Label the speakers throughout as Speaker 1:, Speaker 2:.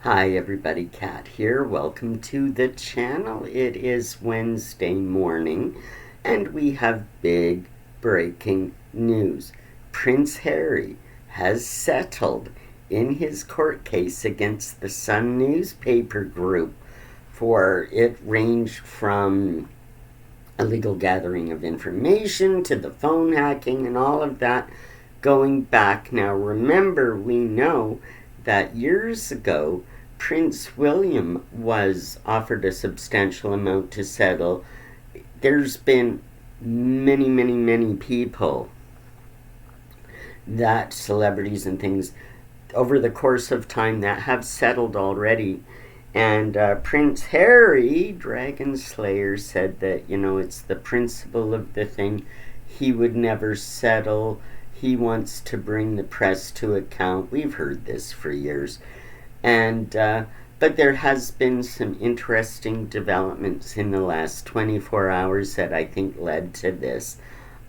Speaker 1: Hi everybody, Kat here. Welcome to the channel. It is Wednesday morning and we have big breaking news. Prince Harry has settled in his court case against the Sun newspaper group for it ranged from illegal gathering of information to the phone hacking and all of that going back. Now remember, we know that years ago Prince William was offered a substantial amount to settle. There's been many people, that celebrities and things over the course of time that have settled already. And Prince Harry, Dragon Slayer, said that, it's the principle of the thing. He would never settle. He wants to bring the press to account. We've heard this for years. And but there has been some interesting developments in the last 24 hours that I think led to this.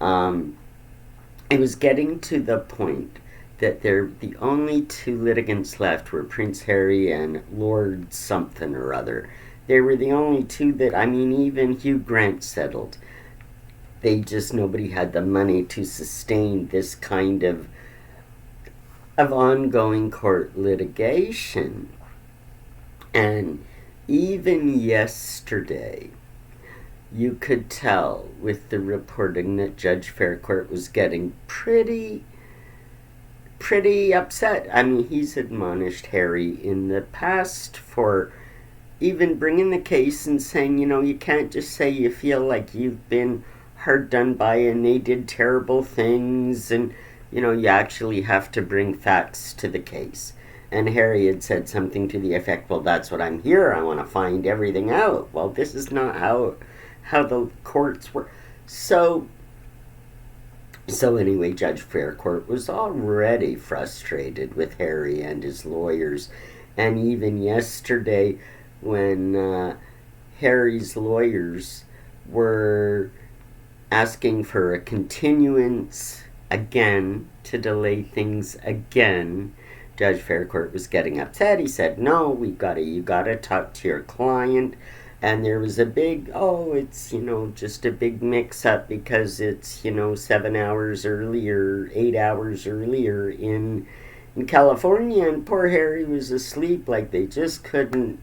Speaker 1: It was getting to the point that the only two litigants left were Prince Harry and Lord something or other. They were the only two that, even Hugh Grant settled. Nobody had the money to sustain this kind of ongoing court litigation. And even yesterday, you could tell with the reporting that Judge Faircourt was getting pretty upset. He's admonished Harry in the past for even bringing the case and saying, you can't just say you feel like you've been hard done by and they did terrible things, and you actually have to bring facts to the case. And Harry had said something to the effect, well, that's what I'm here, I want to find everything out. Well, this is not how the courts work. So anyway, Judge Faircourt was already frustrated with Harry and his lawyers. And even yesterday, when Harry's lawyers were asking for a continuance again to delay things again, Judge Faircourt was getting upset. He said, no, you gotta talk to your client. And there was a big, it's, just a big mix-up because it's, 7 hours earlier, 8 hours earlier in California, and poor Harry was asleep. Like, they just couldn't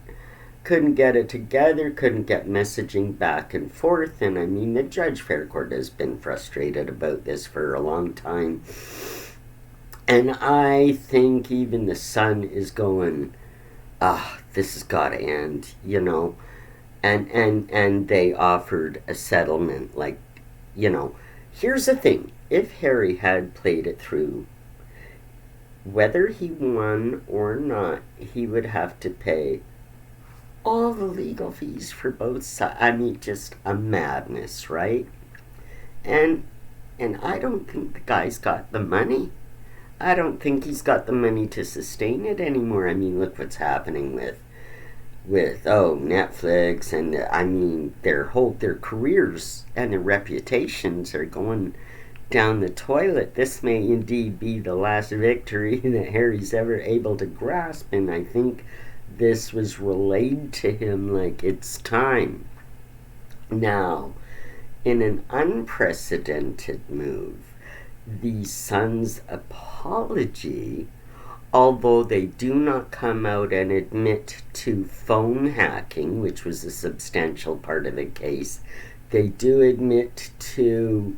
Speaker 1: get it together, couldn't get messaging back and forth. And the Judge Faircourt has been frustrated about this for a long time. And I think even the Sun is going, this has got to end, And they offered a settlement. Like, here's the thing. If Harry had played it through, whether he won or not, he would have to pay all the legal fees for both sides. Just a madness, right? And I don't think the guy's got the money. I don't think he's got the money to sustain it anymore. Look what's happening with Netflix, and their careers and their reputations are going down the toilet. This may indeed be the last victory that Harry's ever able to grasp, and I think this was relayed to him like it's time. Now, in an unprecedented move, the Sun's apology, although they do not come out and admit to phone hacking, which was a substantial part of the case, they do admit to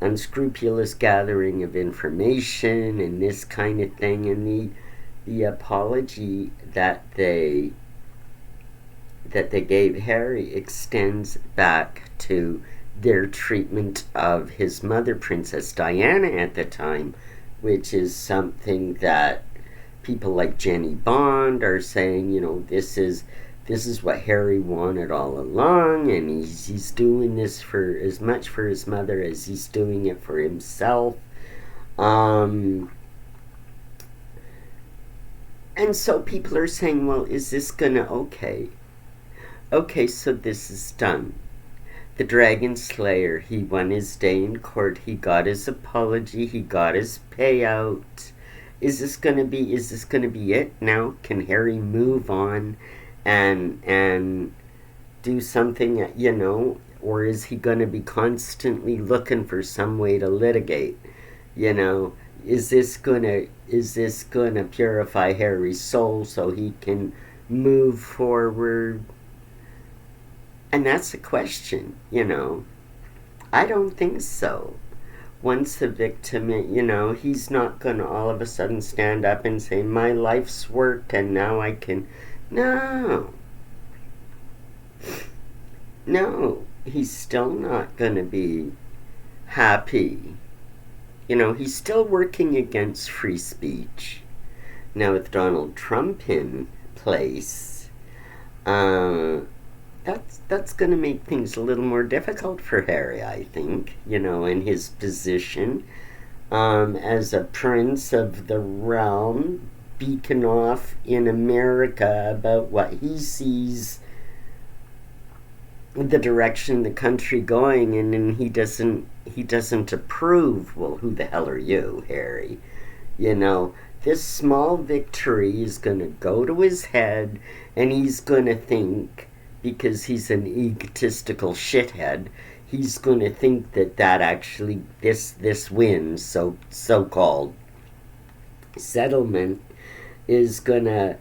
Speaker 1: unscrupulous gathering of information and this kind of thing. And the apology that they gave Harry extends back to their treatment of his mother, Princess Diana, at the time, which is something that people like Jenny Bond are saying, this is what Harry wanted all along, and he's doing this for as much for his mother as he's doing it for himself. And so people are saying, well, is this gonna, okay, so this is done. The Dragon Slayer, he won his day in court, he got his apology, he got his payout, is this gonna be it now? Can Harry move on and do something, or is he gonna be constantly looking for some way to litigate? You know, is this gonna purify Harry's soul so he can move forward? And that's the question. I don't think so. Once the victim, he's not gonna all of a sudden stand up and say, my life's work and now I can. No. No. He's still not gonna be happy. He's still working against free speech. Now, with Donald Trump in place, that's going to make things a little more difficult for Harry, I think, in his position as a prince of the realm, beacon off in America about what he sees the direction the country going in, and he doesn't approve. Well, who the hell are you, Harry? This small victory is going to go to his head, and he's going to think, because he's an egotistical shithead, he's going to think that actually this win, so-called settlement, is going to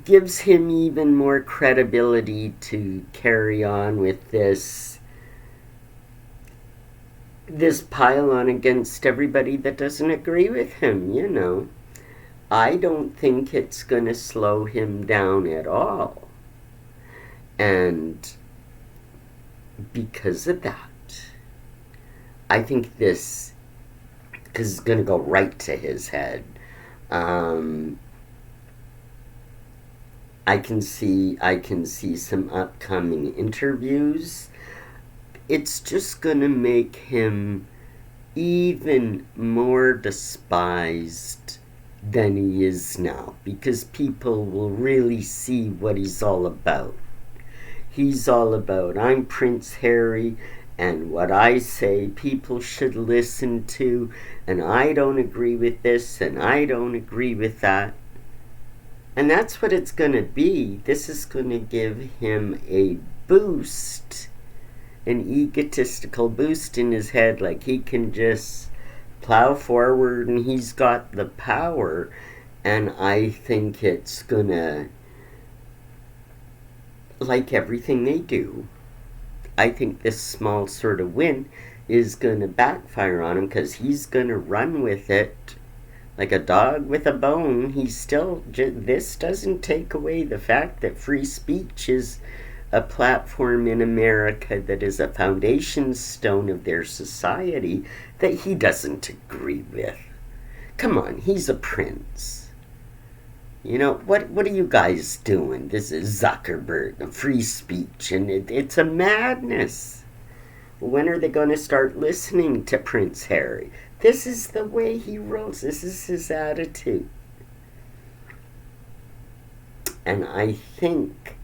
Speaker 1: gives him even more credibility to carry on with this pile-on against everybody that doesn't agree with him. I don't think it's going to slow him down at all. And because of that, I think this, because it's going to go right to his head. I can see some upcoming interviews. It's just gonna make him even more despised than he is now, because people will really see what he's all about. He's all about, I'm Prince Harry, and what I say people should listen to, and I don't agree with this, and I don't agree with that. And that's what it's going to be. This is going to give him a boost, an egotistical boost in his head, like he can just plow forward and he's got the power. And I think it's going to, like everything they do, I think this small sort of win is going to backfire on him, because he's going to run with it like a dog with a bone. This doesn't take away the fact that free speech is a platform in America that is a foundation stone of their society that he doesn't agree with. Come on, he's a prince. What are you guys doing? This is Zuckerberg, free speech, and it's a madness. When are they going to start listening to Prince Harry? This is the way he rolls. This is his attitude. And I think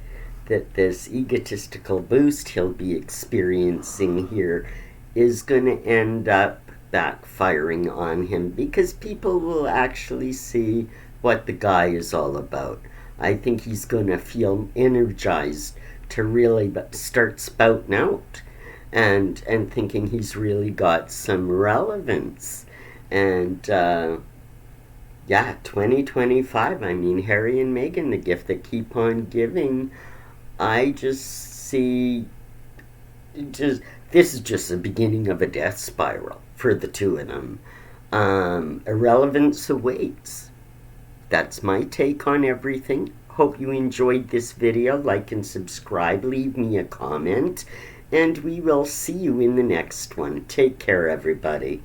Speaker 1: that this egotistical boost he'll be experiencing here is going to end up backfiring on him, because people will actually see what the guy is all about. I think he's going to feel energized to really start spouting out and thinking he's really got some relevance. And 2025, I mean, Harry and Meghan, the gift that keep on giving. I just see, this is just the beginning of a death spiral for the two of them. Irrelevance awaits. That's my take on everything. Hope you enjoyed this video. Like and subscribe. Leave me a comment. And we will see you in the next one. Take care, everybody.